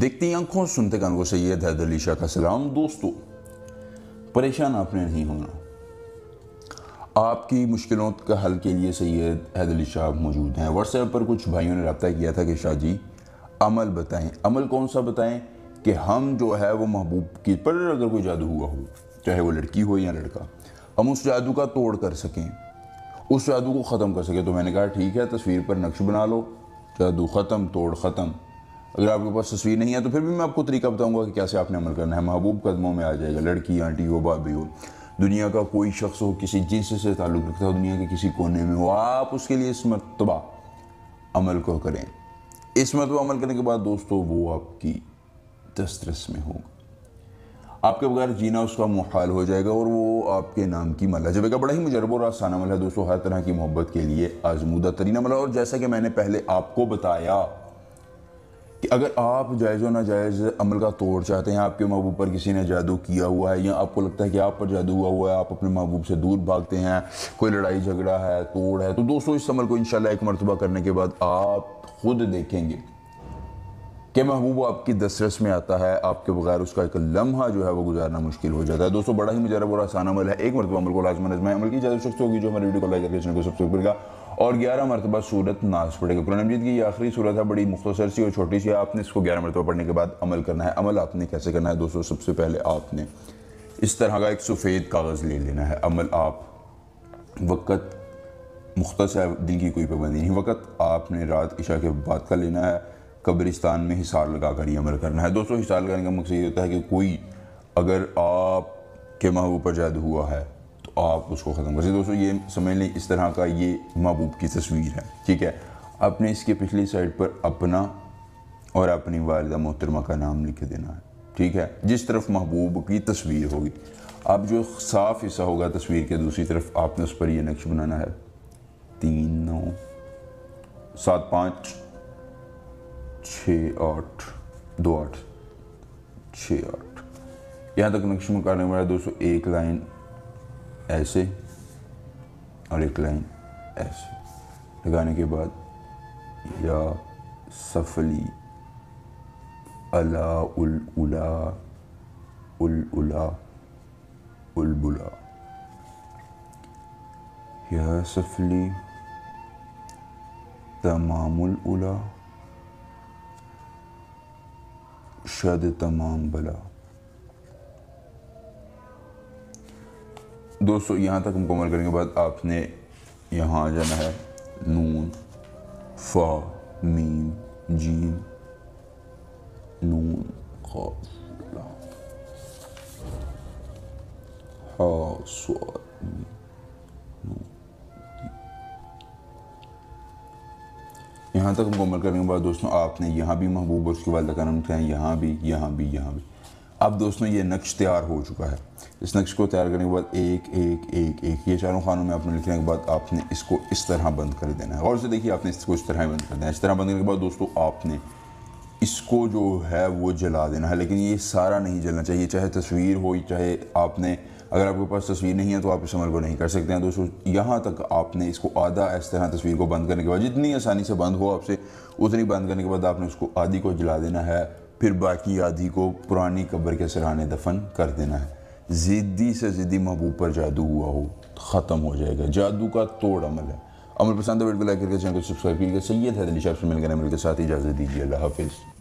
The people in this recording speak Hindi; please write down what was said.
देखती आंखों सुनते कान को सैयद हैदर अली शाह का सलाम। दोस्तों, परेशान आपने नहीं होना। आपकी मुश्किलों का हल के लिए सैयद हैदर अली शाह मौजूद हैं। व्हाट्सएप पर कुछ भाइयों ने रब्ता किया था कि शाह जी अमल बताएं। अमल कौन सा बताएं कि हम जो है वो महबूब की पर अगर कोई जादू हुआ हो, चाहे वो लड़की हो या लड़का, हम उस जादू का तोड़ कर सकें, उस जादू को ख़त्म कर सकें। तो मैंने कहा ठीक है, तस्वीर पर नक्श बना लो, जादू ख़त्म, तोड़ ख़त्म। अगर आपके पास तस्वीर नहीं है तो फिर भी मैं आपको तरीका बताऊंगा कि कैसे आपने अमल करना है। महबूब कदमों में आ जाएगा। लड़की, आंटी हो, भाभी हो, दुनिया का कोई शख्स हो, किसी जिन्स से ताल्लुक़ रखता हो, दुनिया के किसी कोने में हो, आप उसके लिए इस मरतबा अमल को करें। इस मरतबा अमल करने के बाद दोस्तों वो आपकी दस्तरस में होगा। आपके बगैर जीना उसका मुहाल हो जाएगा और वो आपके नाम की मल जब का बड़ा ही मुजरब और आसान अमल है दोस्तों। हर तरह की मोहब्बत के लिए आजमूदा तरीन अमल है। और जैसा कि मैंने पहले आपको बताया कि अगर आप जायज़ व नाजायज़ अमल का तोड़ चाहते हैं, आपके महबूब पर किसी ने जादू किया हुआ है या आपको लगता है कि आप पर जादू हुआ है, आप अपने महबूब से दूर भागते हैं, कोई लड़ाई झगड़ा है, तोड़ है, तो दोस्तों इस अमल को इंशाल्लाह एक मरतबा करने के बाद आप खुद देखेंगे कि महबूब आपकी दस्तरस में आता है। आपके बगैर उसका एक लम्हा जो है वो गुजारना मुश्किल हो जाता है। दोस्तों, बड़ा ही मुजरब और आसान अमल है। एक मरतबा अमल को लाजमन आज़माएं। अमल की ज़्यादा शख्स होगी जो हमारे वीडियो को लाइक करके चैनल को सब्सक्राइब करेगा और 11 मरतबा सूरत नाज़ पढ़ेगा। कुरान मजीद की ये आखिरी सूरत है, बड़ी मुख्तसर सी और छोटी सी है। आपने इसको 11 मरतबा पढ़ने के बाद अमल करना है। अमल आपने कैसे करना है दोस्तों? सबसे पहले आपने इस तरह का एक सफ़ेद कागज़ ले लेना है। अमल आप वक़्त मुख्तसर है, दिन की कोई पाबंदी नहीं, वक़्त आपने रात इशा के बाद का लेना है। कब्रिस्तान में हिसार लगा कर ये अमल करना है। दोस्तों, हिसार लगाने का मकसद ये होता है कि कोई अगर आपके महबूब पर जादू हुआ है तो आप उसको ख़त्म कर सकें। दोस्तों, ये समझ लें इस तरह का ये महबूब की तस्वीर है, ठीक है। आपने इसके पिछली साइड पर अपना और अपनी वालिदा मोहतरमा का नाम लिख देना है, ठीक है। जिस तरफ महबूब की तस्वीर होगी, अब जो साफ़ हिस्सा होगा तस्वीर के दूसरी तरफ आपने उस पर यह नक्श बनाना है। 3 9 7 5 6 8 2 8 6 8 यहाँ तक नक्श करने वाला दोस्तों। एक लाइन ऐसे और एक लाइन ऐसे लगाने के बाद या सफली अला उल उला उल उला उल बुला, या सफली तमामुल उला शद तमाम बला। दोस्तों, यहाँ तक मुकम्मल करने के बाद आपने यहाँ आ जाना है। नून फा मीम जीम नून क़ाफ लाम हा स्वाद मीम नून। यहाँ तक मुकम्मल करने के बाद दोस्तों आपने यहाँ भी महबूब और उसके वालिदा का नाम लिखा है, यहाँ भी, यहाँ भी, यहाँ भी। अब दोस्तों ये नक्श तैयार हो चुका है। इस नक्श को तैयार करने के बाद एक एक एक एक ये चारों खानों में आपने लिखने के बाद आपने इसको इस तरह बंद कर देना है। और से देखिए, आपने इसको इस तरह ही बंद कर देना है। इस तरह बंद करने के बाद दोस्तों आपने इसको जो है वो जला देना है। लेकिन ये सारा नहीं जलना चाहिए, चाहे तस्वीर हो, चाहे आपने, अगर आपके पास तस्वीर नहीं है तो आप इस अमल को नहीं कर सकते हैं दोस्तों। यहाँ तक आपने इसको आधा इस तरह तस्वीर को बंद करने के बाद, जितनी आसानी से बंद हो आपसे उतनी बंद करने के बाद आपने उसको आधी को जला देना है। फिर बाकी आधी को पुरानी कब्र के सिरहाने दफन कर देना है। ज़िद्दी से ज़िद्दी महबूब पर जादू हुआ हो ख़त्म हो जाएगा। जादू का तोड़ अमल है। अमल पसंद है वीडियो को लाइक करके चैनल को सब्सक्राइब कीजिए। सैयद हैदर अली शाह से मिलकर अमल के साथ इजाज़त दीजिए। अल्लाह हाफ़िज़।